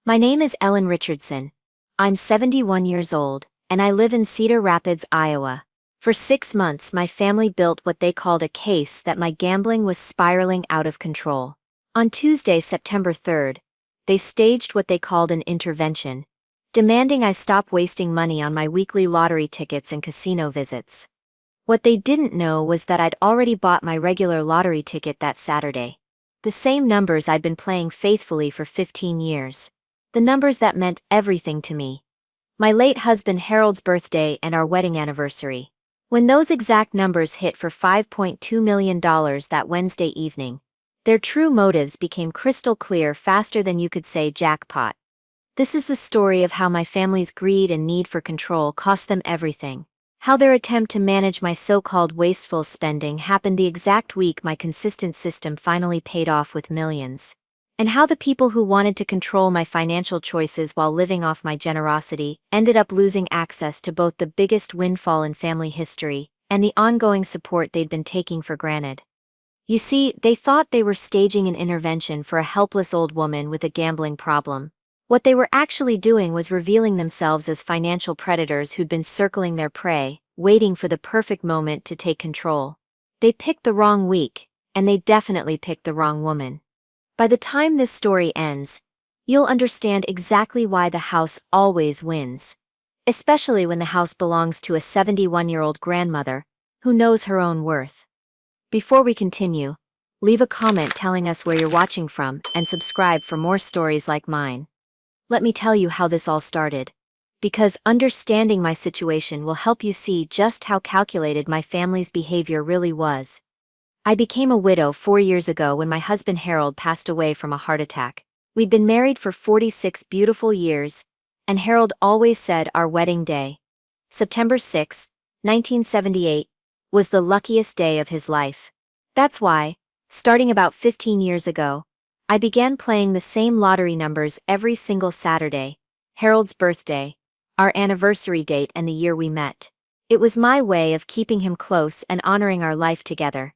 My name is Ellen Richardson. I'm 71 years old, and I live in Cedar Rapids, Iowa. For 6 months, my family built what they called a case that my gambling was spiraling out of control. On Tuesday, September 3rd, they staged what they called an intervention, demanding I stop wasting money on my weekly lottery tickets and casino visits. What they didn't know was that I'd already bought my regular lottery ticket that Saturday. The same numbers I'd been playing faithfully for 15 years. The numbers that meant everything to me. My late husband Harold's birthday and our wedding anniversary. When those exact numbers hit for $5.2 million that Wednesday evening, their true motives became crystal clear faster than you could say jackpot. This is the story of how my family's greed and need for control cost them everything. How their attempt to manage my so-called wasteful spending happened the exact week my consistent system finally paid off with millions. And how the people who wanted to control my financial choices while living off my generosity ended up losing access to both the biggest windfall in family history and the ongoing support they'd been taking for granted. You see, they thought they were staging an intervention for a helpless old woman with a gambling problem. What they were actually doing was revealing themselves as financial predators who'd been circling their prey, waiting for the perfect moment to take control. They picked the wrong week, and they definitely picked the wrong woman. By the time this story ends, you'll understand exactly why the house always wins. Especially when the house belongs to a 71-year-old grandmother who knows her own worth. Before we continue, leave a comment telling us where you're watching from and subscribe for more stories like mine. Let me tell you how this all started. Because understanding my situation will help you see just how calculated my family's behavior really was. I became a widow 4 years ago when my husband Harold passed away from a heart attack. We'd been married for 46 beautiful years, and Harold always said our wedding day, September 6, 1978, was the luckiest day of his life. That's why, starting about 15 years ago, I began playing the same lottery numbers every single Saturday, Harold's birthday, our anniversary date and the year we met. It was my way of keeping him close and honoring our life together.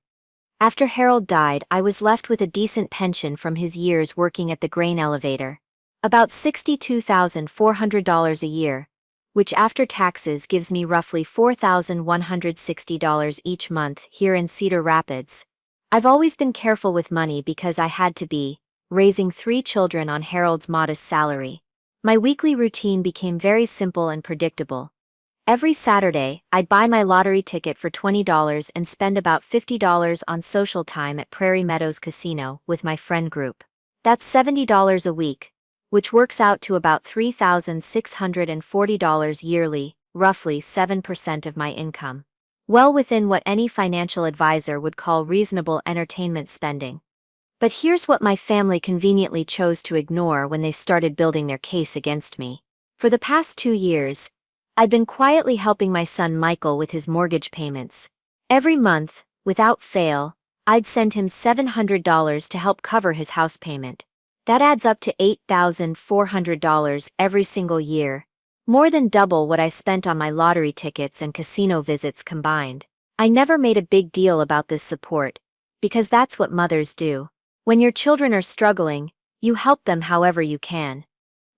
After Harold died, I was left with a decent pension from his years working at the grain elevator. About $62,400 a year, which after taxes gives me roughly $4,160 each month here in Cedar Rapids. I've always been careful with money because I had to be, raising 3 children on Harold's modest salary. My weekly routine became very simple and predictable. Every Saturday, I'd buy my lottery ticket for $20 and spend about $50 on social time at Prairie Meadows Casino with my friend group. That's $70 a week, which works out to about $3,640 yearly, roughly 7% of my income. Well within what any financial advisor would call reasonable entertainment spending. But here's what my family conveniently chose to ignore when they started building their case against me. For the past 2 years, I'd been quietly helping my son Michael with his mortgage payments. Every month, without fail, I'd send him $700 to help cover his house payment. That adds up to $8,400 every single year, more than double what I spent on my lottery tickets and casino visits combined. I never made a big deal about this support, because that's what mothers do. When your children are struggling, you help them however you can.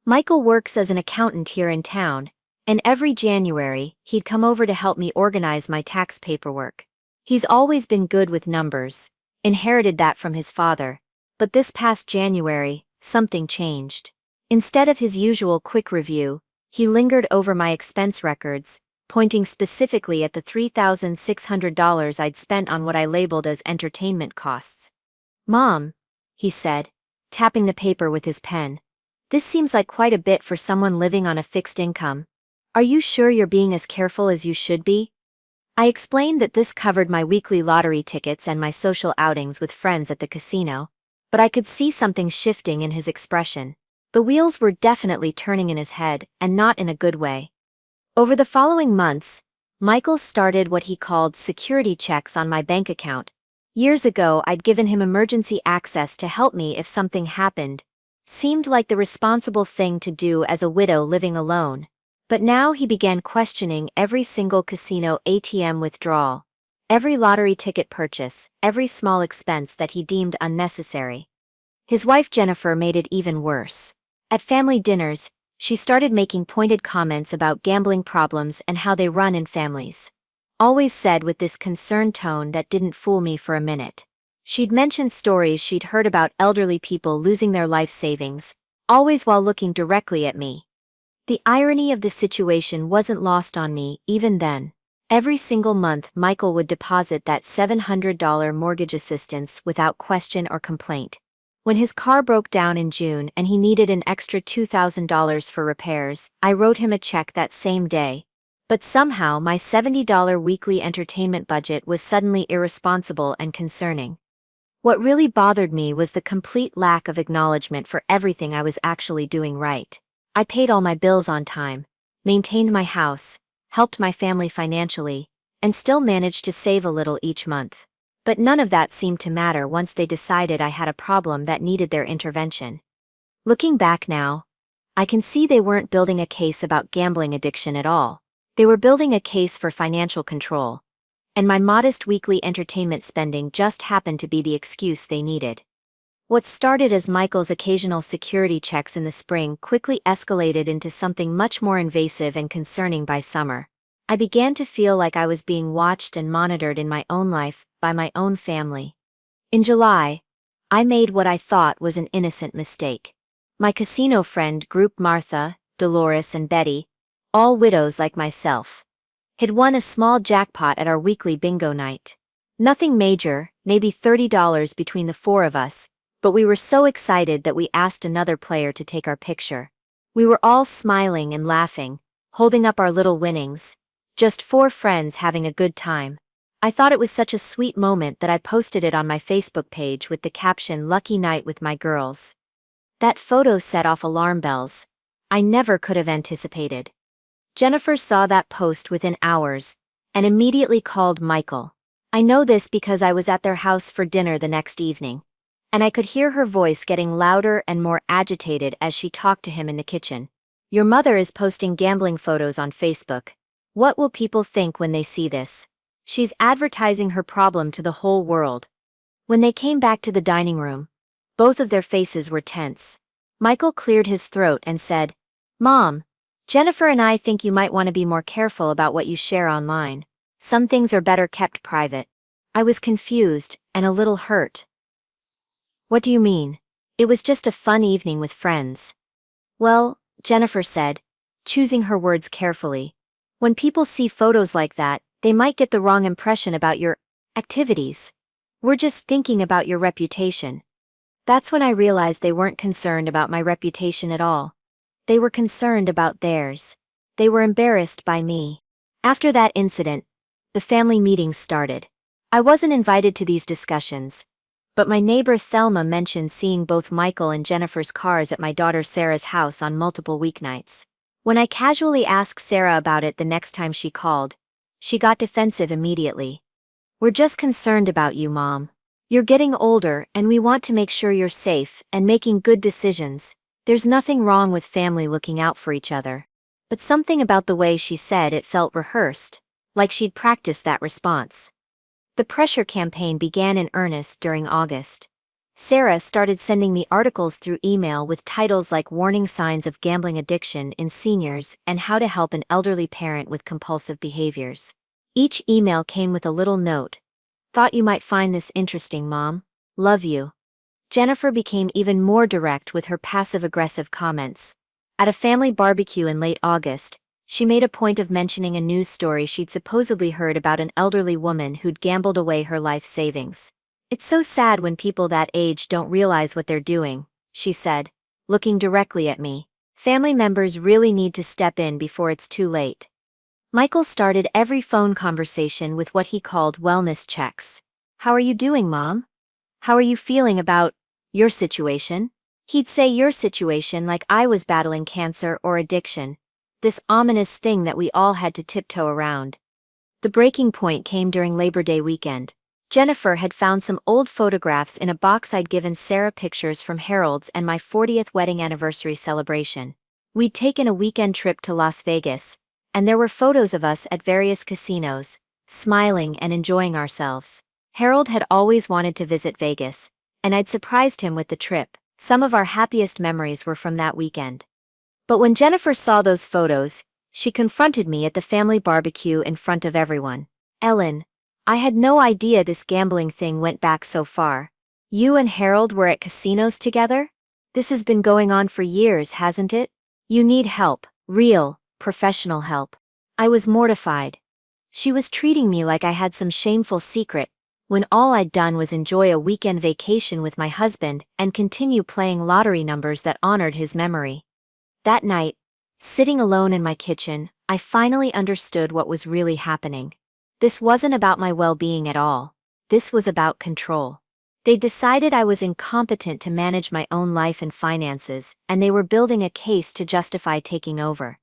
Michael works as an accountant here in town, and every January, he'd come over to help me organize my tax paperwork. He's always been good with numbers, inherited that from his father, but this past January, something changed. Instead of his usual quick review, he lingered over my expense records, pointing specifically at the $3,600 I'd spent on what I labeled as entertainment costs. "Mom," he said, tapping the paper with his pen, "this seems like quite a bit for someone living on a fixed income. Are you sure you're being as careful as you should be?" I explained that this covered my weekly lottery tickets and my social outings with friends at the casino, but I could see something shifting in his expression. The wheels were definitely turning in his head, and not in a good way. Over the following months, Michael started what he called security checks on my bank account. Years ago, I'd given him emergency access to help me if something happened. Seemed like the responsible thing to do as a widow living alone. But now he began questioning every single casino ATM withdrawal, every lottery ticket purchase, every small expense that he deemed unnecessary. His wife Jennifer made it even worse. At family dinners, she started making pointed comments about gambling problems and how they run in families. Always said with this concerned tone that didn't fool me for a minute. She'd mentioned stories she'd heard about elderly people losing their life savings, always while looking directly at me. The irony of the situation wasn't lost on me, even then. Every single month, Michael would deposit that $700 mortgage assistance without question or complaint. When his car broke down in June and he needed an extra $2,000 for repairs, I wrote him a check that same day. But somehow my $70 weekly entertainment budget was suddenly irresponsible and concerning. What really bothered me was the complete lack of acknowledgement for everything I was actually doing right. I paid all my bills on time, maintained my house, helped my family financially, and still managed to save a little each month. But none of that seemed to matter once they decided I had a problem that needed their intervention. Looking back now, I can see they weren't building a case about gambling addiction at all. They were building a case for financial control. And my modest weekly entertainment spending just happened to be the excuse they needed. What started as Michael's occasional security checks in the spring quickly escalated into something much more invasive and concerning by summer. I began to feel like I was being watched and monitored in my own life by my own family. In July, I made what I thought was an innocent mistake. My casino friend group, Martha, Dolores, and Betty, all widows like myself, had won a small jackpot at our weekly bingo night. Nothing major, maybe $30 between the four of us, but we were so excited that we asked another player to take our picture. We were all smiling and laughing, holding up our little winnings, just four friends having a good time. I thought it was such a sweet moment that I posted it on my Facebook page with the caption "Lucky Night with my girls." That photo set off alarm bells. I never could have anticipated. Jennifer saw that post within hours and immediately called Michael. I know this because I was at their house for dinner the next evening, and I could hear her voice getting louder and more agitated as she talked to him in the kitchen. "Your mother is posting gambling photos on Facebook. What will people think when they see this? She's advertising her problem to the whole world." When they came back to the dining room, both of their faces were tense. Michael cleared his throat and said, "Mom, Jennifer and I think you might want to be more careful about what you share online. Some things are better kept private." I was confused and a little hurt. "What do you mean? It was just a fun evening with friends." "Well," Jennifer said, choosing her words carefully, "when people see photos like that, they might get the wrong impression about your activities. We're just thinking about your reputation." That's when I realized they weren't concerned about my reputation at all. They were concerned about theirs. They were embarrassed by me. After that incident, the family meetings started. I wasn't invited to these discussions, but my neighbor Thelma mentioned seeing both Michael and Jennifer's cars at my daughter Sarah's house on multiple weeknights. When I casually asked Sarah about it the next time she called, she got defensive immediately. "We're just concerned about you, Mom. You're getting older and we want to make sure you're safe and making good decisions. There's nothing wrong with family looking out for each other." But something about the way she said it felt rehearsed, like she'd practiced that response. The pressure campaign began in earnest during August. Sarah started sending me articles through email with titles like "Warning Signs of Gambling Addiction in Seniors" and "How to Help an Elderly Parent with Compulsive Behaviors." Each email came with a little note. "Thought you might find this interesting, Mom. Love you." Jennifer became even more direct with her passive-aggressive comments. At a family barbecue in late August, she made a point of mentioning a news story she'd supposedly heard about an elderly woman who'd gambled away her life savings. "It's so sad when people that age don't realize what they're doing," she said, looking directly at me. "Family members really need to step in before it's too late." Michael started every phone conversation with what he called wellness checks. "How are you doing, Mom? How are you feeling about your situation?" He'd say "your situation" like I was battling cancer or addiction, this ominous thing that we all had to tiptoe around. The breaking point came during Labor Day weekend. Jennifer had found some old photographs in a box I'd given Sarah, pictures from Harold's and my 40th wedding anniversary celebration. We'd taken a weekend trip to Las Vegas, and there were photos of us at various casinos, smiling and enjoying ourselves. Harold had always wanted to visit Vegas, and I'd surprised him with the trip, Some of our happiest memories were from that weekend. But when Jennifer saw those photos, she confronted me at the family barbecue in front of everyone. Ellen, I had no idea this gambling thing went back so far. You and Harold were at casinos together? This has been going on for years, hasn't it? You need help, real, professional help. I was mortified. She was treating me like I had some shameful secret, when all I'd done was enjoy a weekend vacation with my husband and continue playing lottery numbers that honored his memory. That night, sitting alone in my kitchen, I finally understood what was really happening. This wasn't about my well-being at all. This was about control. They decided I was incompetent to manage my own life and finances, and they were building a case to justify taking over.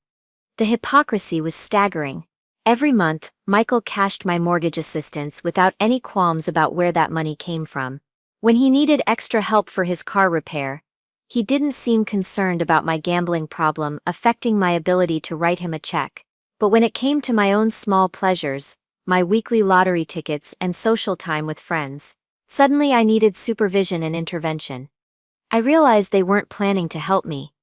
The hypocrisy was staggering. Every month, Michael cashed my mortgage assistance without any qualms about where that money came from. When he needed extra help for his car repair, he didn't seem concerned about my gambling problem affecting my ability to write him a check. But when it came to my own small pleasures, my weekly lottery tickets and social time with friends, suddenly I needed supervision and intervention. I realized they weren't planning to help me.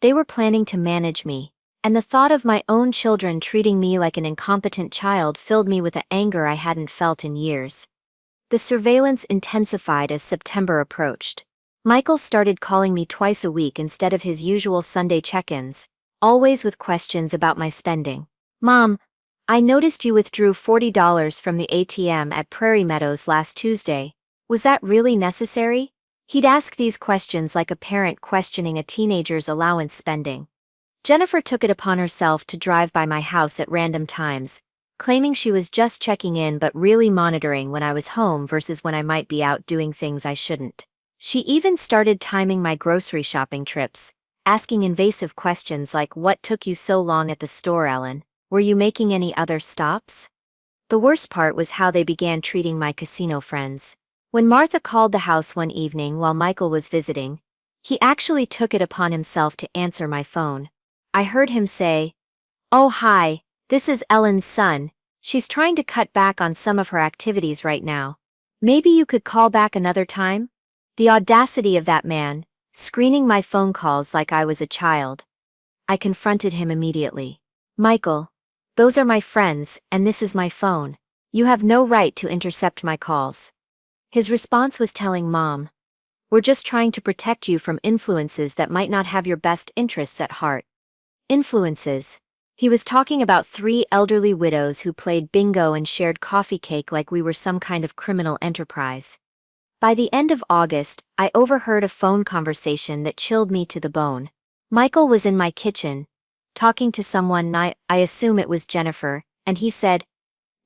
They were planning to manage me, and the thought of my own children treating me like an incompetent child filled me with an anger I hadn't felt in years. The surveillance intensified as September approached. Michael started calling me twice a week instead of his usual Sunday check-ins, always with questions about my spending. Mom, I noticed you withdrew $40 from the ATM at Prairie Meadows last Tuesday. Was that really necessary? He'd ask these questions like a parent questioning a teenager's allowance spending. Jennifer took it upon herself to drive by my house at random times, claiming she was just checking in but really monitoring when I was home versus when I might be out doing things I shouldn't. She even started timing my grocery shopping trips, asking invasive questions like, "What took you so long at the store, Ellen? Were you making any other stops?" The worst part was how they began treating my casino friends. When Martha called the house one evening while Michael was visiting, he actually took it upon himself to answer my phone. I heard him say, "Oh hi, this is Ellen's son. She's trying to cut back on some of her activities right now. Maybe you could call back another time?" The audacity of that man, screening my phone calls like I was a child. I confronted him immediately. "Michael, those are my friends, and this is my phone. You have no right to intercept my calls." His response was telling, "Mom, we're just trying to protect you from influences that might not have your best interests at heart." Influences. He was talking about 3 elderly widows who played bingo and shared coffee cake like we were some kind of criminal enterprise. By the end of August, I overheard a phone conversation that chilled me to the bone. Michael was in my kitchen, talking to someone, I assume it was Jennifer, and he said,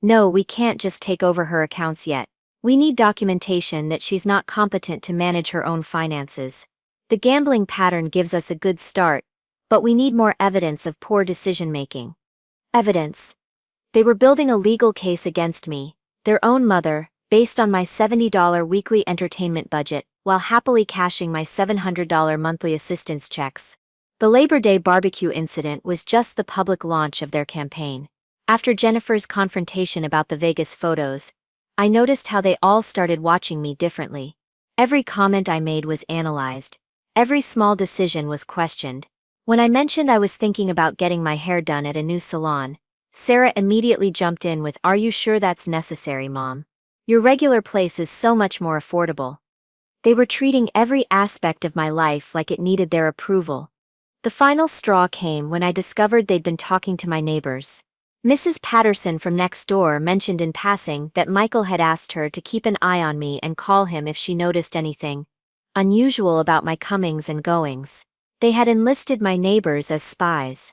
"No, we can't just take over her accounts yet. We need documentation that she's not competent to manage her own finances. The gambling pattern gives us a good start, but we need more evidence of poor decision-making." Evidence. They were building a legal case against me, their own mother, based on my $70 weekly entertainment budget, while happily cashing my $700 monthly assistance checks. The Labor Day barbecue incident was just the public launch of their campaign. After Jennifer's confrontation about the Vegas photos, I noticed how they all started watching me differently. Every comment I made was analyzed. Every small decision was questioned. When I mentioned I was thinking about getting my hair done at a new salon, Sarah immediately jumped in with, "Are you sure that's necessary, Mom? Your regular place is so much more affordable." They were treating every aspect of my life like it needed their approval. The final straw came when I discovered they'd been talking to my neighbors. Mrs. Patterson from next door mentioned in passing that Michael had asked her to keep an eye on me and call him if she noticed anything unusual about my comings and goings. They had enlisted my neighbors as spies.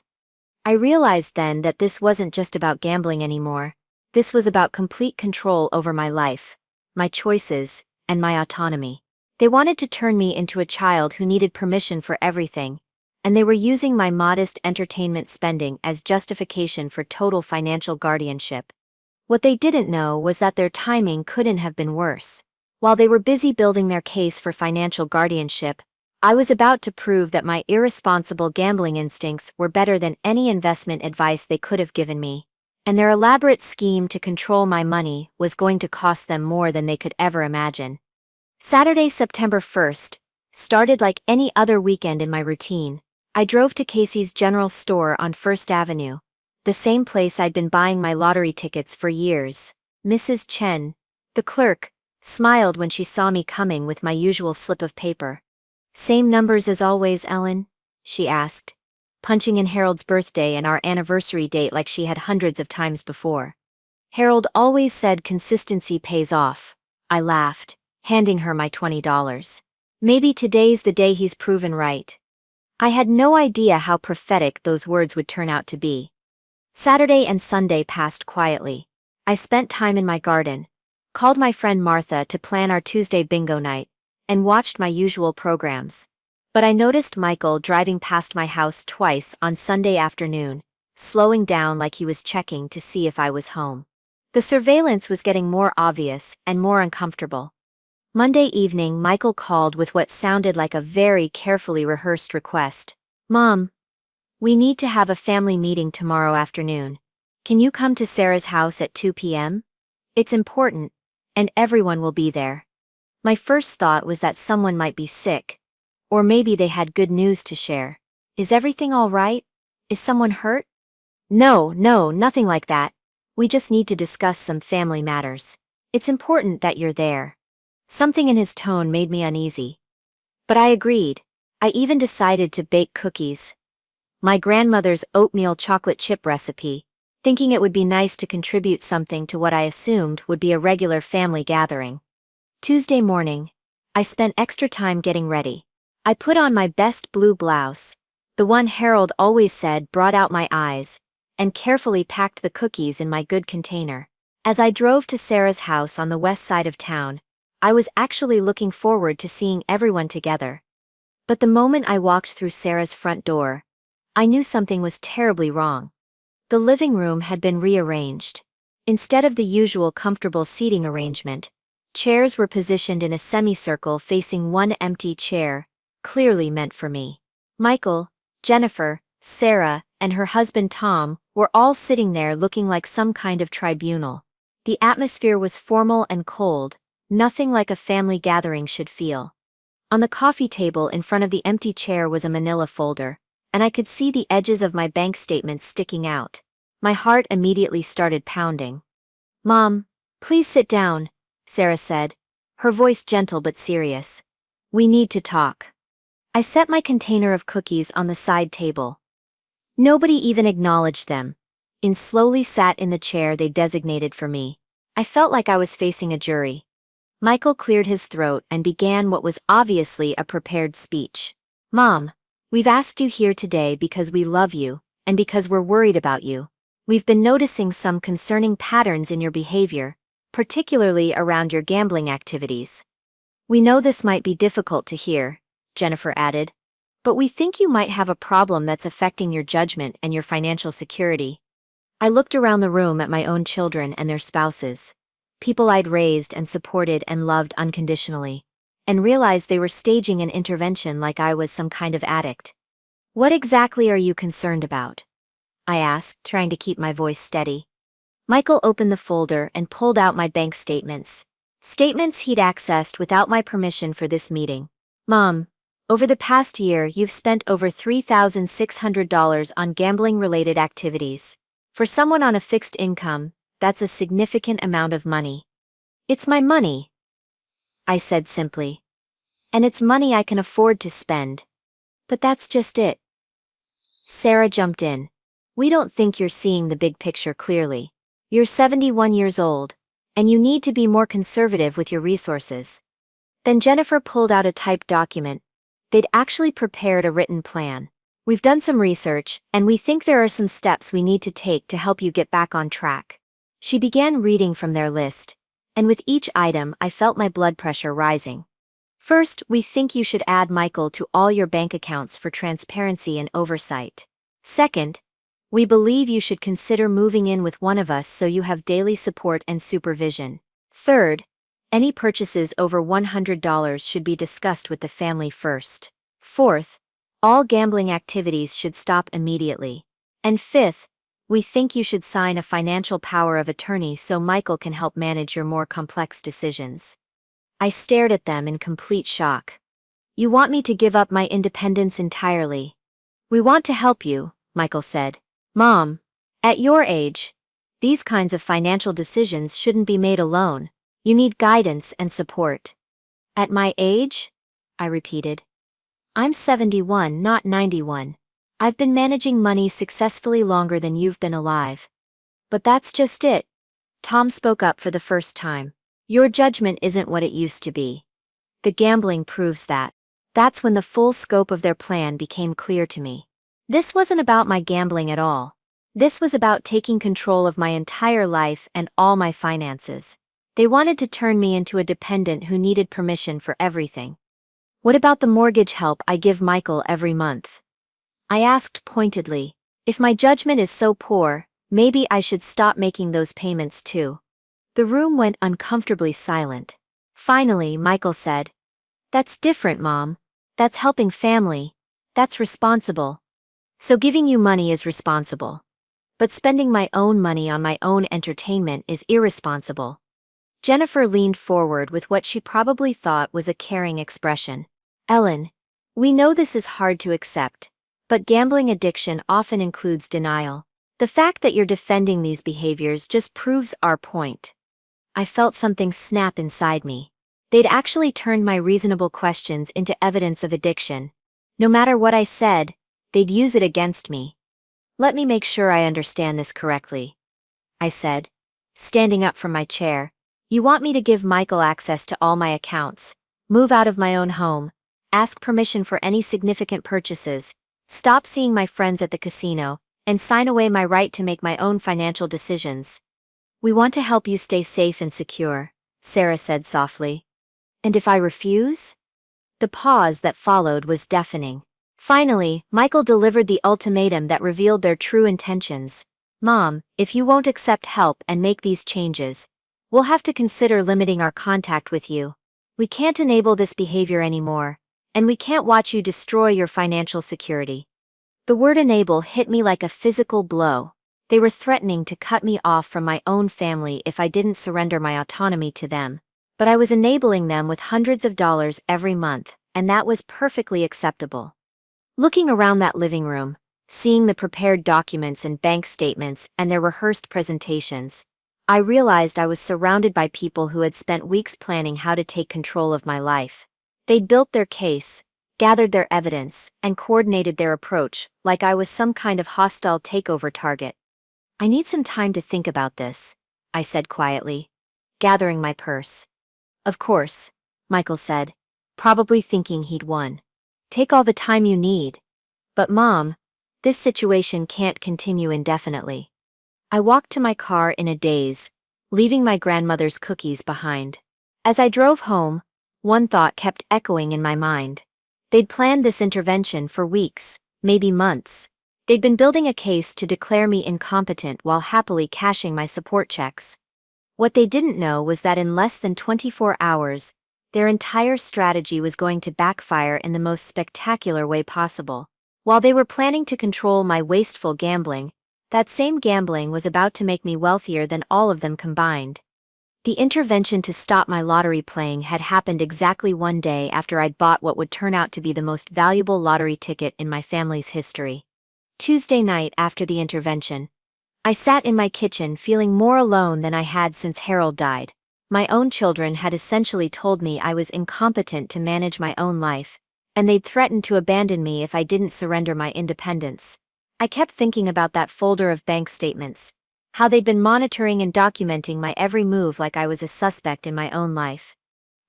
I realized then that this wasn't just about gambling anymore. This was about complete control over my life, my choices, and my autonomy. They wanted to turn me into a child who needed permission for everything, and they were using my modest entertainment spending as justification for total financial guardianship. What they didn't know was that their timing couldn't have been worse. While they were busy building their case for financial guardianship, I was about to prove that my irresponsible gambling instincts were better than any investment advice they could have given me. And their elaborate scheme to control my money was going to cost them more than they could ever imagine. Saturday, September 1st, started like any other weekend in my routine. I drove to Casey's General Store on First Avenue, the same place I'd been buying my lottery tickets for years. Mrs. Chen, the clerk, smiled when she saw me coming with my usual slip of paper. "Same numbers as always, Ellen?" she asked, punching in Harold's birthday and our anniversary date like she had hundreds of times before. "Harold always said consistency pays off," I laughed, handing her my $20. "Maybe today's the day he's proven right." I had no idea how prophetic those words would turn out to be. Saturday and Sunday passed quietly. I spent time in my garden, called my friend Martha to plan our Tuesday bingo night, and watched my usual programs. But I noticed Michael driving past my house twice on Sunday afternoon, slowing down like he was checking to see if I was home. The surveillance was getting more obvious and more uncomfortable. Monday evening, Michael called with what sounded like a very carefully rehearsed request. "Mom, we need to have a family meeting tomorrow afternoon. Can you come to Sarah's house at 2 p.m.? It's important, and everyone will be there." My first thought was that someone might be sick. Or maybe they had good news to share. "Is everything all right? Is someone hurt?" No, nothing like that. We just need to discuss some family matters. It's important that you're there." Something in his tone made me uneasy. But I agreed. I even decided to bake cookies. My grandmother's oatmeal chocolate chip recipe, thinking it would be nice to contribute something to what I assumed would be a regular family gathering. Tuesday morning, I spent extra time getting ready. I put on my best blue blouse, the one Harold always said brought out my eyes, and carefully packed the cookies in my good container. As I drove to Sarah's house on the west side of town, I was actually looking forward to seeing everyone together. But the moment I walked through Sarah's front door, I knew something was terribly wrong. The living room had been rearranged. Instead of the usual comfortable seating arrangement, chairs were positioned in a semicircle facing one empty chair, clearly meant for me. Michael, Jennifer, Sarah, and her husband Tom were all sitting there looking like some kind of tribunal. The atmosphere was formal and cold, nothing like a family gathering should feel. On the coffee table in front of the empty chair was a manila folder, and I could see the edges of my bank statements sticking out. My heart immediately started pounding. "Mom, please sit down," Sarah said, her voice gentle but serious. "We need to talk." I set my container of cookies on the side table. Nobody even acknowledged them. And slowly sat in the chair they designated for me. I felt like I was facing a jury. Michael cleared his throat and began what was obviously a prepared speech. "Mom, we've asked you here today because we love you, and because we're worried about you. We've been noticing some concerning patterns in your behavior, particularly around your gambling activities. We know this might be difficult to hear," Jennifer added, "but we think you might have a problem that's affecting your judgment and your financial security." I looked around the room at my own children and their spouses, people I'd raised and supported and loved unconditionally, and realized they were staging an intervention like I was some kind of addict. "What exactly are you concerned about?" I asked, trying to keep my voice steady. Michael opened the folder and pulled out my bank statements. Statements he'd accessed without my permission for this meeting. "Mom, over the past year you've spent over $3,600 on gambling-related activities. For someone on a fixed income, that's a significant amount of money." "It's my money," I said simply. "And it's money I can afford to spend. But that's just it." Sarah jumped in. "We don't think you're seeing the big picture clearly. You're 71 years old, and you need to be more conservative with your resources." Then Jennifer pulled out a typed document. They'd actually prepared a written plan. "We've done some research, and we think there are some steps we need to take to help you get back on track." She began reading from their list, and with each item I felt my blood pressure rising. "First, we think you should add Michael to all your bank accounts for transparency and oversight. Second, we believe you should consider moving in with one of us so you have daily support and supervision. Third, any purchases over $100 should be discussed with the family first. Fourth, all gambling activities should stop immediately. And fifth, we think you should sign a financial power of attorney so Michael can help manage your more complex decisions." I stared at them in complete shock. You want me to give up my independence entirely. We want to help you, Michael said. Mom, at your age, these kinds of financial decisions shouldn't be made alone. You need guidance and support. At my age? I repeated. I'm 71, not 91. I've been managing money successfully longer than you've been alive. But that's just it. Tom spoke up for the first time. Your judgment isn't what it used to be. The gambling proves that. That's when the full scope of their plan became clear to me. This wasn't about my gambling at all. This was about taking control of my entire life and all my finances. They wanted to turn me into a dependent who needed permission for everything. What about the mortgage help I give Michael every month? I asked pointedly. If my judgment is so poor, maybe I should stop making those payments too. The room went uncomfortably silent. Finally, Michael said, "That's different, Mom. That's helping family. That's responsible. So giving you money is responsible. But spending my own money on my own entertainment is irresponsible." Jennifer leaned forward with what she probably thought was a caring expression. Ellen, we know this is hard to accept, but gambling addiction often includes denial. The fact that you're defending these behaviors just proves our point. I felt something snap inside me. They'd actually turned my reasonable questions into evidence of addiction. No matter what I said, they'd use it against me. Let me make sure I understand this correctly, I said, standing up from my chair. You want me to give Michael access to all my accounts, move out of my own home, ask permission for any significant purchases, stop seeing my friends at the casino, and sign away my right to make my own financial decisions. We want to help you stay safe and secure, Sarah said softly. And if I refuse? The pause that followed was deafening. Finally, Michael delivered the ultimatum that revealed their true intentions. Mom, if you won't accept help and make these changes, we'll have to consider limiting our contact with you. We can't enable this behavior anymore, and we can't watch you destroy your financial security. The word enable hit me like a physical blow. They were threatening to cut me off from my own family if I didn't surrender my autonomy to them. But I was enabling them with hundreds of dollars every month, and that was perfectly acceptable. Looking around that living room, seeing the prepared documents and bank statements and their rehearsed presentations, I realized I was surrounded by people who had spent weeks planning how to take control of my life. They'd built their case, gathered their evidence, and coordinated their approach like I was some kind of hostile takeover target. I need some time to think about this, I said quietly, gathering my purse. Of course, Michael said, probably thinking he'd won. Take all the time you need. But Mom, this situation can't continue indefinitely. I walked to my car in a daze, leaving my grandmother's cookies behind. As I drove home, one thought kept echoing in my mind. They'd planned this intervention for weeks, maybe months. They'd been building a case to declare me incompetent while happily cashing my support checks. What they didn't know was that in less than 24 hours, their entire strategy was going to backfire in the most spectacular way possible. While they were planning to control my wasteful gambling, that same gambling was about to make me wealthier than all of them combined. The intervention to stop my lottery playing had happened exactly one day after I'd bought what would turn out to be the most valuable lottery ticket in my family's history. Tuesday night after the intervention, I sat in my kitchen feeling more alone than I had since Harold died. My own children had essentially told me I was incompetent to manage my own life, and they'd threatened to abandon me if I didn't surrender my independence. I kept thinking about that folder of bank statements, how they'd been monitoring and documenting my every move like I was a suspect in my own life.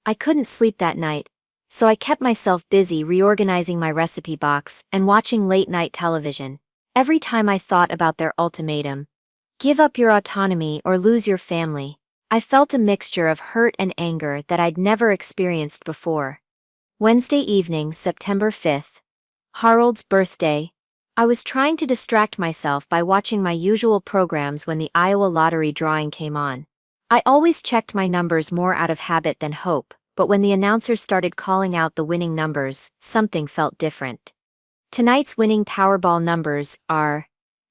I couldn't sleep that night, so I kept myself busy reorganizing my recipe box and watching late-night television. Every time I thought about their ultimatum, give up your autonomy or lose your family, I felt a mixture of hurt and anger that I'd never experienced before. Wednesday evening, September 5th. Harold's birthday. I was trying to distract myself by watching my usual programs when the Iowa lottery drawing came on. I always checked my numbers more out of habit than hope, but when the announcer started calling out the winning numbers, something felt different. Tonight's winning Powerball numbers are...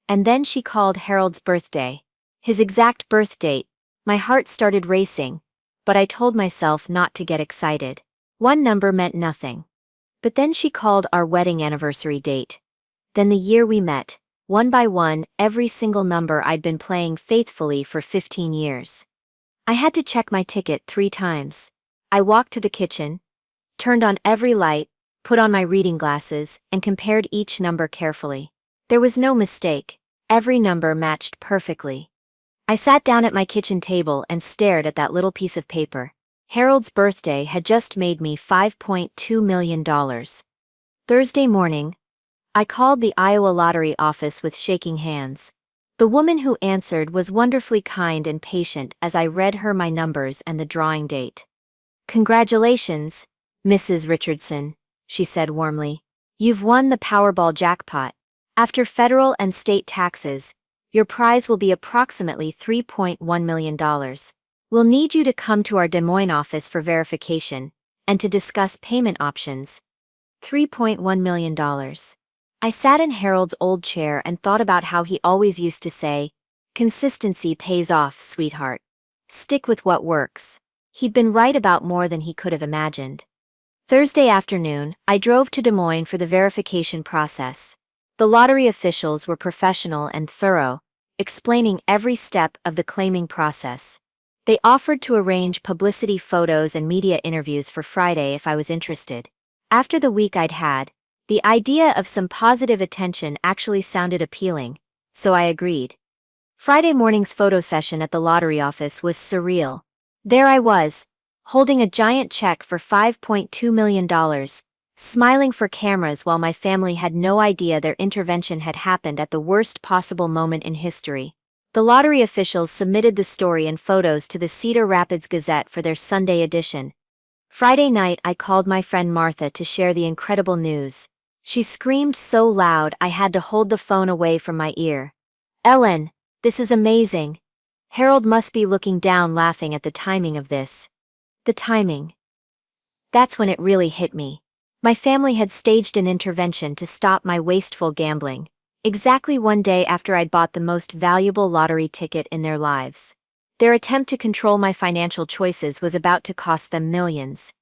And then she called Harold's birthday. His exact birth date. My heart started racing, but I told myself not to get excited. One number meant nothing. But then she called our wedding anniversary date. Then the year we met, one by one, every single number I'd been playing faithfully for 15 years. I had to check my ticket 3 times. I walked to the kitchen, turned on every light, put on my reading glasses, and compared each number carefully. There was no mistake. Every number matched perfectly. I sat down at my kitchen table and stared at that little piece of paper. Harold's birthday had just made me $5.2 million. Thursday morning, I called the Iowa Lottery office with shaking hands. The woman who answered was wonderfully kind and patient as I read her my numbers and the drawing date. "Congratulations, Mrs. Richardson," she said warmly. "You've won the Powerball jackpot. After federal and state taxes, your prize will be approximately $3.1 million. We'll need you to come to our Des Moines office for verification and to discuss payment options." $3.1 million. I sat in Harold's old chair and thought about how he always used to say, "Consistency pays off, sweetheart. Stick with what works." He'd been right about more than he could have imagined. Thursday afternoon, I drove to Des Moines for the verification process. The lottery officials were professional and thorough, explaining every step of the claiming process. They offered to arrange publicity photos and media interviews for Friday if I was interested. After the week I'd had, the idea of some positive attention actually sounded appealing, so I agreed. Friday morning's photo session at the lottery office was surreal. There I was, holding a giant check for $5.2 million, smiling for cameras while my family had no idea their intervention had happened at the worst possible moment in history. The lottery officials submitted the story and photos to the Cedar Rapids Gazette for their Sunday edition. Friday night I called my friend Martha to share the incredible news. She screamed so loud I had to hold the phone away from my ear. "Ellen, this is amazing." Harold must be looking down laughing at the timing of this. The timing. That's when it really hit me. My family had staged an intervention to stop my wasteful gambling, exactly one day after I'd bought the most valuable lottery ticket in their lives. Their attempt to control my financial choices was about to cost them millions.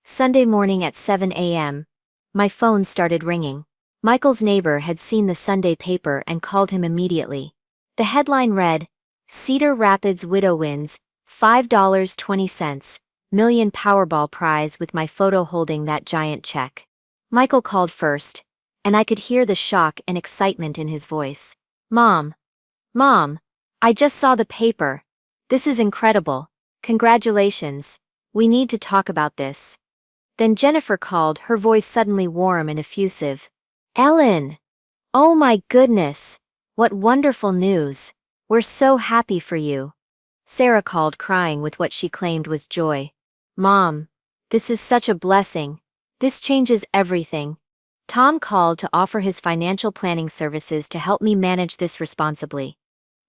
Sunday morning at 7 a.m., my phone started ringing. Michael's neighbor had seen the Sunday paper and called him immediately. The headline read, "Cedar Rapids widow wins $5.20 million Powerball prize with my photo holding that giant check." Michael called first, and I could hear the shock and excitement in his voice. Mom, I just saw the paper. This is incredible. Congratulations. We need to talk about this." Then Jennifer called, her voice suddenly warm and effusive. "Ellen! Oh my goodness! What wonderful news! We're so happy for you." Sarah called, crying with what she claimed was joy. "Mom, this is such a blessing. This changes everything." Tom called to offer his financial planning services to help me manage this responsibly.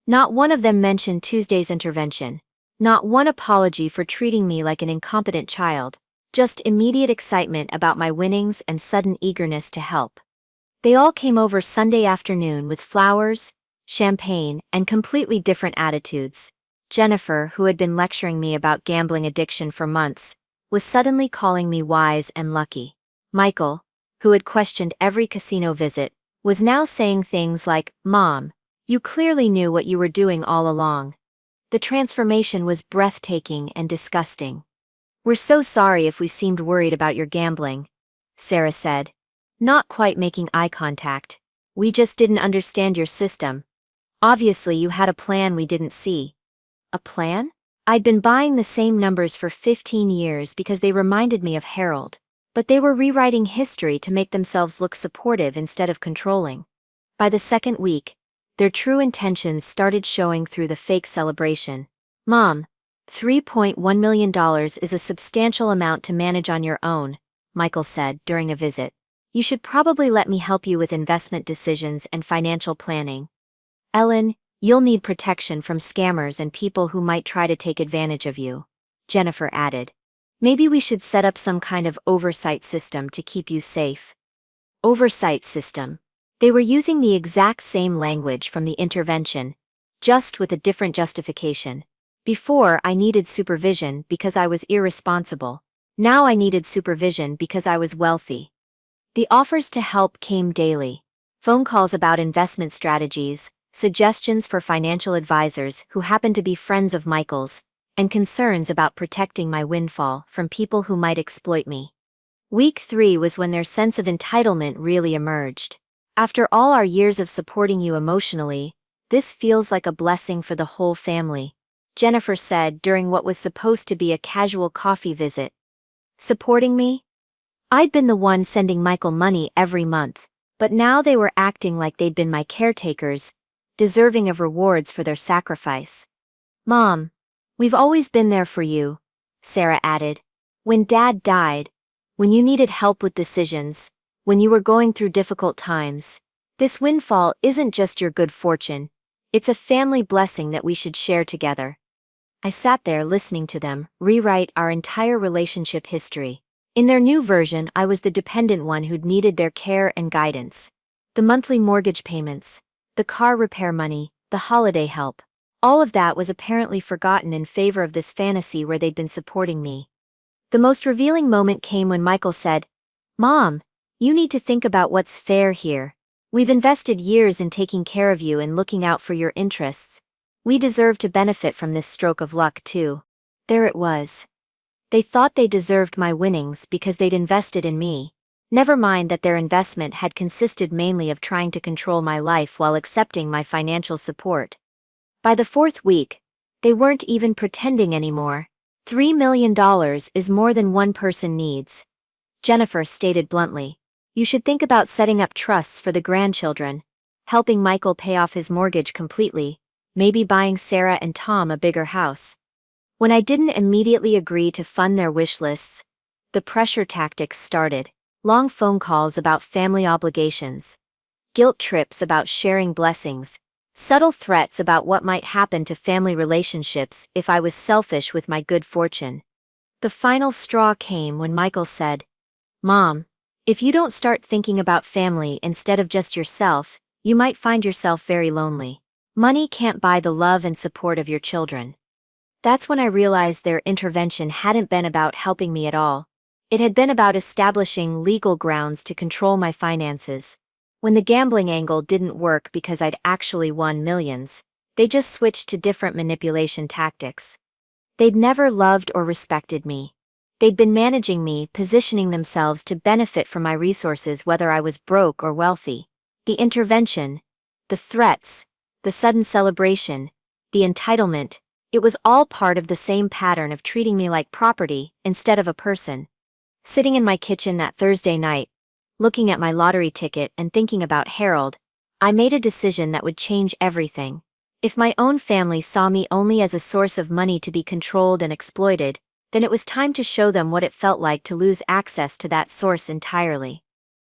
Not one of them mentioned Tuesday's intervention. Not one apology for treating me like an incompetent child. Just immediate excitement about my winnings and sudden eagerness to help. They all came over Sunday afternoon with flowers, champagne, and completely different attitudes. Jennifer, who had been lecturing me about gambling addiction for months, was suddenly calling me wise and lucky. Michael, who had questioned every casino visit, was now saying things like, "Mom, you clearly knew what you were doing all along." The transformation was breathtaking and disgusting. "We're so sorry if we seemed worried about your gambling," Sarah said, not quite making eye contact. "We just didn't understand your system. Obviously you had a plan we didn't see." A plan? I'd been buying the same numbers for 15 years because they reminded me of Harold, but they were rewriting history to make themselves look supportive instead of controlling. By the second week, their true intentions started showing through the fake celebration. "Mom, $3.1 million is a substantial amount to manage on your own," Michael said during a visit. "You should probably let me help you with investment decisions and financial planning. Ellen, you'll need protection from scammers and people who might try to take advantage of you," Jennifer added. "Maybe we should set up some kind of oversight system to keep you safe." Oversight system. They were using the exact same language from the intervention, just with a different justification. Before, I needed supervision because I was irresponsible. Now I needed supervision because I was wealthy. The offers to help came daily. Phone calls about investment strategies, suggestions for financial advisors who happened to be friends of Michael's, and concerns about protecting my windfall from people who might exploit me. Week 3 was when their sense of entitlement really emerged. After all our years of supporting you emotionally, this feels like a blessing for the whole family, Jennifer said during what was supposed to be a casual coffee visit. Supporting me? I'd been the one sending Michael money every month, but now they were acting like they'd been my caretakers, deserving of rewards for their sacrifice. Mom, we've always been there for you, Sarah added. When Dad died, when you needed help with decisions, when you were going through difficult times, this windfall isn't just your good fortune, it's a family blessing that we should share together. I sat there listening to them rewrite our entire relationship history. In their new version, I was the dependent one who'd needed their care and guidance. The monthly mortgage payments, the car repair money, the holiday help. All of that was apparently forgotten in favor of this fantasy where they'd been supporting me. The most revealing moment came when Michael said, "Mom, you need to think about what's fair here. We've invested years in taking care of you and looking out for your interests. We deserve to benefit from this stroke of luck too." There it was. They thought they deserved my winnings because they'd invested in me. Never mind that their investment had consisted mainly of trying to control my life while accepting my financial support. By the 4th week, they weren't even pretending anymore. $3 million is more than one person needs. Jennifer stated bluntly. You should think about setting up trusts for the grandchildren, helping Michael pay off his mortgage completely, maybe buying Sarah and Tom a bigger house. When I didn't immediately agree to fund their wish lists, the pressure tactics started. Long phone calls about family obligations, guilt trips about sharing blessings, subtle threats about what might happen to family relationships if I was selfish with my good fortune. The final straw came when Michael said, "Mom, if you don't start thinking about family instead of just yourself, you might find yourself very lonely. Money can't buy the love and support of your children." That's when I realized their intervention hadn't been about helping me at all. It had been about establishing legal grounds to control my finances. When the gambling angle didn't work because I'd actually won millions, they just switched to different manipulation tactics. They'd never loved or respected me. They'd been managing me, positioning themselves to benefit from my resources whether I was broke or wealthy. The intervention, the threats, the sudden celebration, the entitlement, it was all part of the same pattern of treating me like property instead of a person. Sitting in my kitchen that Thursday night, looking at my lottery ticket and thinking about Harold, I made a decision that would change everything. If my own family saw me only as a source of money to be controlled and exploited, then it was time to show them what it felt like to lose access to that source entirely.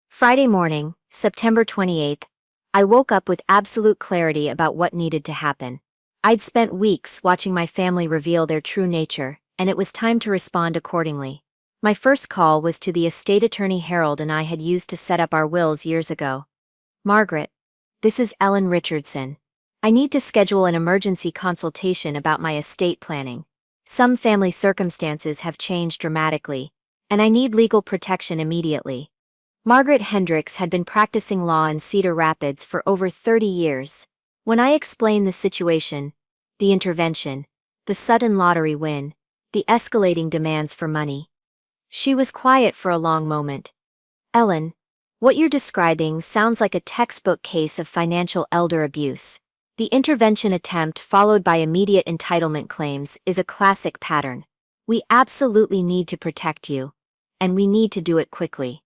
Friday morning, September 28th, I woke up with absolute clarity about what needed to happen. I'd spent weeks watching my family reveal their true nature, and it was time to respond accordingly. My first call was to the estate attorney Harold and I had used to set up our wills years ago. "Margaret, this is Ellen Richardson. I need to schedule an emergency consultation about my estate planning. Some family circumstances have changed dramatically, and I need legal protection immediately." Margaret Hendricks had been practicing law in Cedar Rapids for over 30 years. When I explained the situation, the intervention, the sudden lottery win, the escalating demands for money, she was quiet for a long moment. "Ellen, what you're describing sounds like a textbook case of financial elder abuse. The intervention attempt followed by immediate entitlement claims is a classic pattern. We absolutely need to protect you, and we need to do it quickly."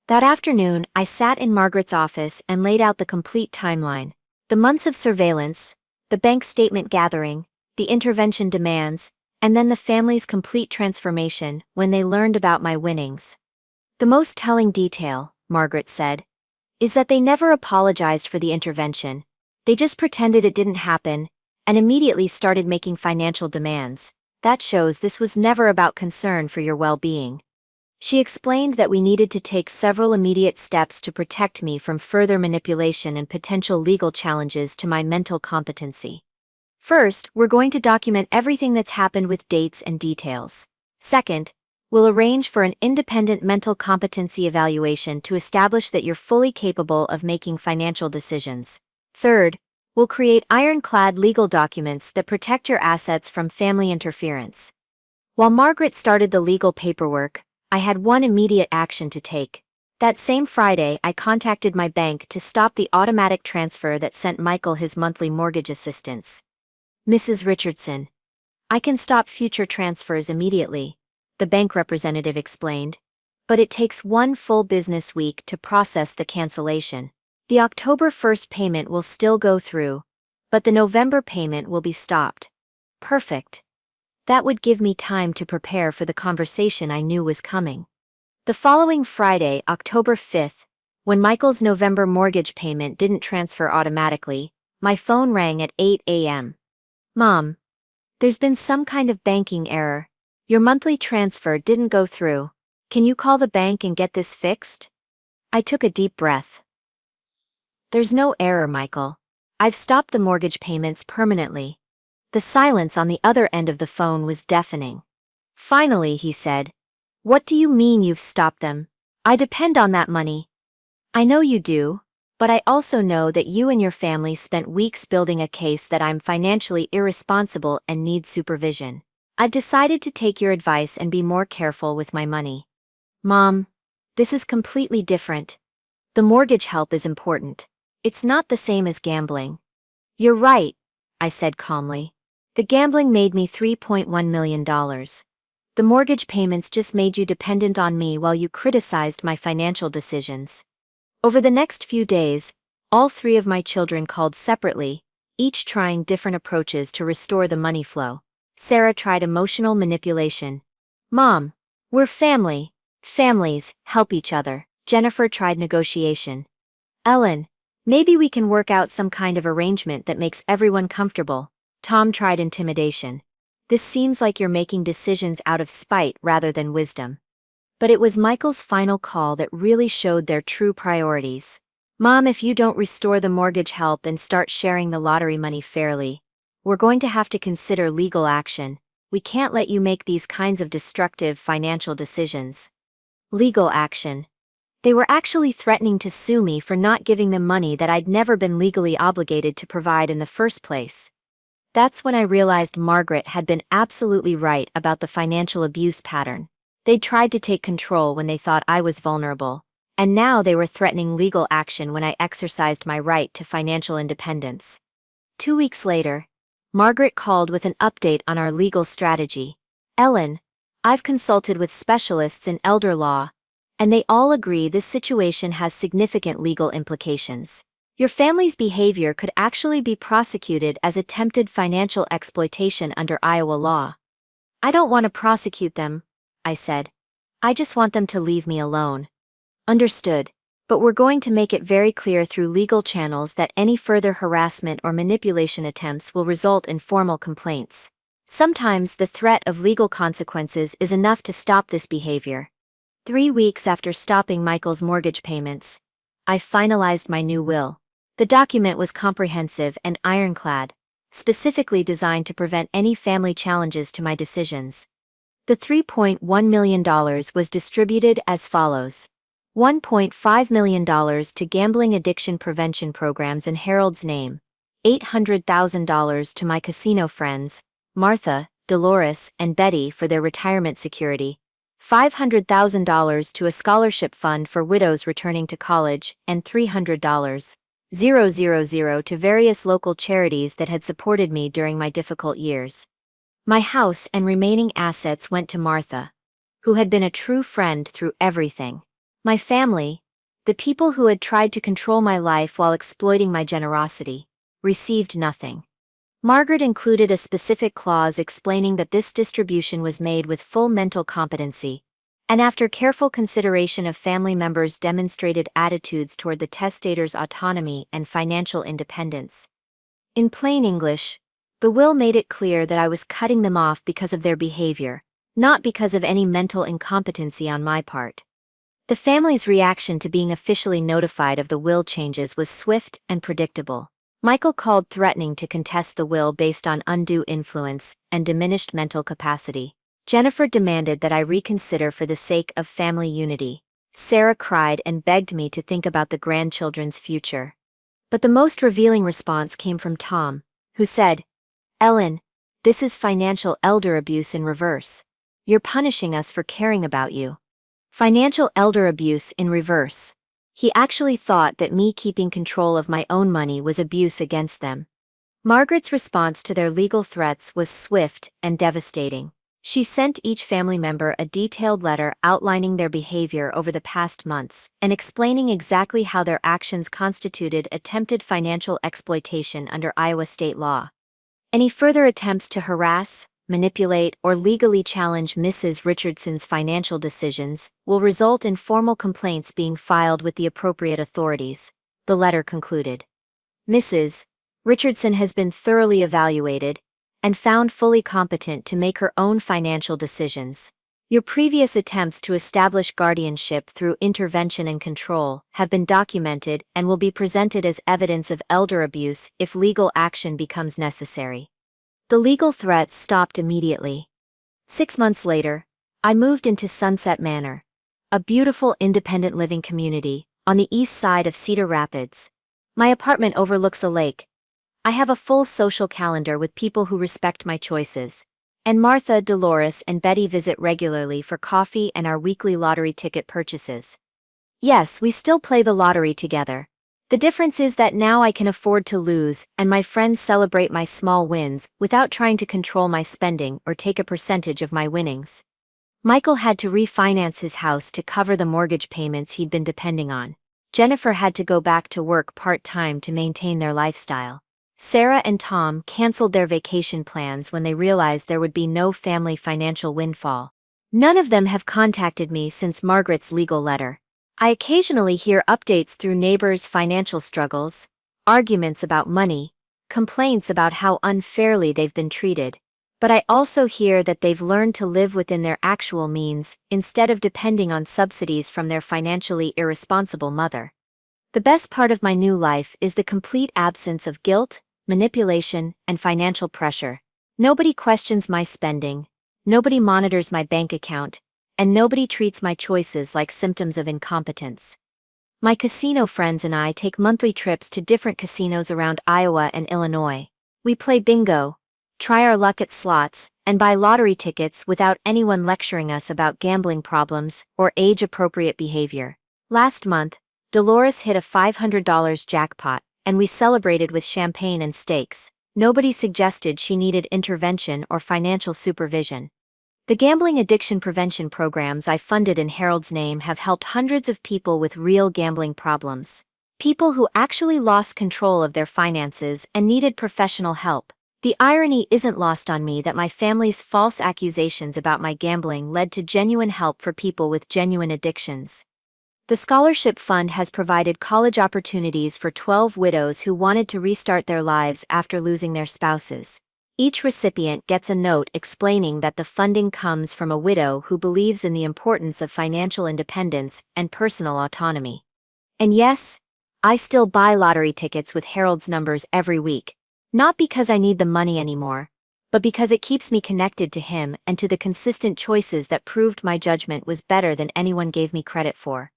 That afternoon, I sat in Margaret's office and laid out the complete timeline. The months of surveillance, the bank statement gathering, the intervention demands, and then the family's complete transformation when they learned about my winnings. "The most telling detail," Margaret said, "is that they never apologized for the intervention. They just pretended it didn't happen, and immediately started making financial demands. That shows this was never about concern for your well-being." She explained that we needed to take several immediate steps to protect me from further manipulation and potential legal challenges to my mental competency. "First, we're going to document everything that's happened with dates and details. Second, We'll arrange for an independent mental competency evaluation to establish that you're fully capable of making financial decisions. Third, we'll create ironclad legal documents that protect your assets from family interference. While Margaret started the legal paperwork, I had one immediate action to take. That same Friday, I contacted my bank to stop the automatic transfer that sent Michael his monthly mortgage assistance. "Mrs. Richardson, I can stop future transfers immediately," the bank representative explained, "but it takes one full business week to process the cancellation. The October 1st payment will still go through, but the November payment will be stopped." Perfect. That would give me time to prepare for the conversation I knew was coming. The following Friday, October 5th, when Michael's November mortgage payment didn't transfer automatically, my phone rang at 8 a.m. "Mom, there's been some kind of banking error. Your monthly transfer didn't go through. Can you call the bank and get this fixed?" I took a deep breath. "There's no error, Michael. I've stopped the mortgage payments permanently." The silence on the other end of the phone was deafening. Finally, he said, "What do you mean you've stopped them? I depend on that money." "I know you do, but I also know that you and your family spent weeks building a case that I'm financially irresponsible and need supervision. I've decided to take your advice and be more careful with my money." "Mom, this is completely different. The mortgage help is important. It's not the same as gambling." "You're right," I said calmly. "The gambling made me $3.1 million. The mortgage payments just made you dependent on me while you criticized my financial decisions." Over the next few days, all three of my children called separately, each trying different approaches to restore the money flow. Sarah tried emotional manipulation. "Mom, we're family. Families help each other." Jennifer tried negotiation. "Ellen, maybe we can work out some kind of arrangement that makes everyone comfortable." Tom tried intimidation. "This seems like you're making decisions out of spite rather than wisdom." But it was Michael's final call that really showed their true priorities. "Mom, if you don't restore the mortgage help and start sharing the lottery money fairly, we're going to have to consider legal action. We can't let you make these kinds of destructive financial decisions." Legal action. They were actually threatening to sue me for not giving them money that I'd never been legally obligated to provide in the first place. That's when I realized Margaret had been absolutely right about the financial abuse pattern. They'd tried to take control when they thought I was vulnerable, and now they were threatening legal action when I exercised my right to financial independence. 2 weeks later, Margaret called with an update on our legal strategy. "Ellen, I've consulted with specialists in elder law, and they all agree this situation has significant legal implications. Your family's behavior could actually be prosecuted as attempted financial exploitation under Iowa law." "I don't want to prosecute them," I said. "I just want them to leave me alone." "Understood. But we're going to make it very clear through legal channels that any further harassment or manipulation attempts will result in formal complaints. Sometimes the threat of legal consequences is enough to stop this behavior." 3 weeks after stopping Michael's mortgage payments, I finalized my new will. The document was comprehensive and ironclad, specifically designed to prevent any family challenges to my decisions. The $3.1 million was distributed as follows: $1.5 million to gambling addiction prevention programs in Harold's name, $800,000 to my casino friends, Martha, Dolores, and Betty for their retirement security, $500,000 to a scholarship fund for widows returning to college, and $300,000 to various local charities that had supported me during my difficult years. My house and remaining assets went to Martha, who had been a true friend through everything. My family, the people who had tried to control my life while exploiting my generosity, received nothing. Margaret included a specific clause explaining that this distribution was made with full mental competency, and after careful consideration of family members' demonstrated attitudes toward the testator's autonomy and financial independence. In plain English, the will made it clear that I was cutting them off because of their behavior, not because of any mental incompetency on my part. The family's reaction to being officially notified of the will changes was swift and predictable. Michael called threatening to contest the will based on undue influence and diminished mental capacity. Jennifer demanded that I reconsider for the sake of family unity. Sarah cried and begged me to think about the grandchildren's future. But the most revealing response came from Tom, who said, "Ellen, this is financial elder abuse in reverse. You're punishing us for caring about you." Financial elder abuse in reverse. He actually thought that me keeping control of my own money was abuse against them. Margaret's response to their legal threats was swift and devastating. She sent each family member a detailed letter outlining their behavior over the past months and explaining exactly how their actions constituted attempted financial exploitation under Iowa state law. Any further attempts to harass, manipulate, or legally challenge Mrs. Richardson's financial decisions will result in formal complaints being filed with the appropriate authorities, the letter concluded. Mrs. Richardson has been thoroughly evaluated and found fully competent to make her own financial decisions. Your previous attempts to establish guardianship through intervention and control have been documented and will be presented as evidence of elder abuse if legal action becomes necessary. The legal threats stopped immediately. 6 months later, I moved into Sunset Manor, a beautiful independent living community on the east side of Cedar Rapids. My apartment overlooks a lake. I have a full social calendar with people who respect my choices. And Martha, Dolores, and Betty visit regularly for coffee and our weekly lottery ticket purchases. Yes, we still play the lottery together. The difference is that now I can afford to lose, and my friends celebrate my small wins without trying to control my spending or take a percentage of my winnings. Michael had to refinance his house to cover the mortgage payments he'd been depending on. Jennifer had to go back to work part-time to maintain their lifestyle. Sarah and Tom canceled their vacation plans when they realized there would be no family financial windfall. None of them have contacted me since Margaret's legal letter. I occasionally hear updates through neighbors' financial struggles, arguments about money, complaints about how unfairly they've been treated. But I also hear that they've learned to live within their actual means instead of depending on subsidies from their financially irresponsible mother. The best part of my new life is the complete absence of guilt, manipulation, and financial pressure. Nobody questions my spending, nobody monitors my bank account, and nobody treats my choices like symptoms of incompetence. My casino friends and I take monthly trips to different casinos around Iowa and Illinois. We play bingo, try our luck at slots, and buy lottery tickets without anyone lecturing us about gambling problems or age-appropriate behavior. Last month, Dolores hit a $500 jackpot, and we celebrated with champagne and steaks. Nobody suggested she needed intervention or financial supervision. The gambling addiction prevention programs I funded in Harold's name have helped hundreds of people with real gambling problems. People who actually lost control of their finances and needed professional help. The irony isn't lost on me that my family's false accusations about my gambling led to genuine help for people with genuine addictions. The scholarship fund has provided college opportunities for 12 widows who wanted to restart their lives after losing their spouses. Each recipient gets a note explaining that the funding comes from a widow who believes in the importance of financial independence and personal autonomy. And yes, I still buy lottery tickets with Harold's numbers every week, not because I need the money anymore, but because it keeps me connected to him and to the consistent choices that proved my judgment was better than anyone gave me credit for.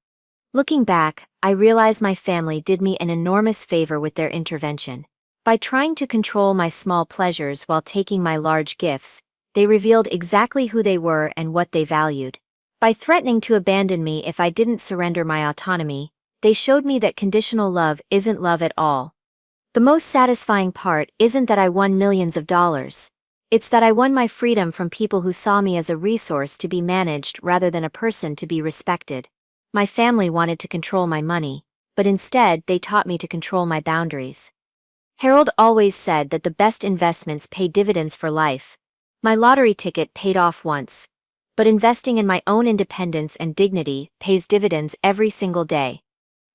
Looking back, I realize my family did me an enormous favor with their intervention. By trying to control my small pleasures while taking my large gifts, they revealed exactly who they were and what they valued. By threatening to abandon me if I didn't surrender my autonomy, they showed me that conditional love isn't love at all. The most satisfying part isn't that I won millions of dollars. It's that I won my freedom from people who saw me as a resource to be managed rather than a person to be respected. My family wanted to control my money, but instead they taught me to control my boundaries. Harold always said that the best investments pay dividends for life. My lottery ticket paid off once, but investing in my own independence and dignity pays dividends every single day.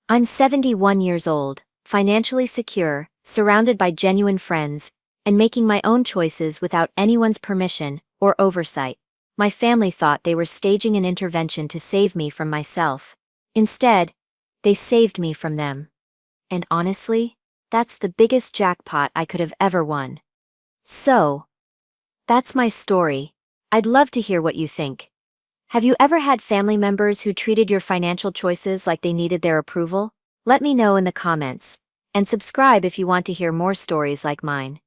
I'm 71 years old, financially secure, surrounded by genuine friends, and making my own choices without anyone's permission or oversight. My family thought they were staging an intervention to save me from myself. Instead, they saved me from them. And honestly, that's the biggest jackpot I could have ever won. So, that's my story. I'd love to hear what you think. Have you ever had family members who treated your financial choices like they needed their approval? Let me know in the comments. And subscribe if you want to hear more stories like mine.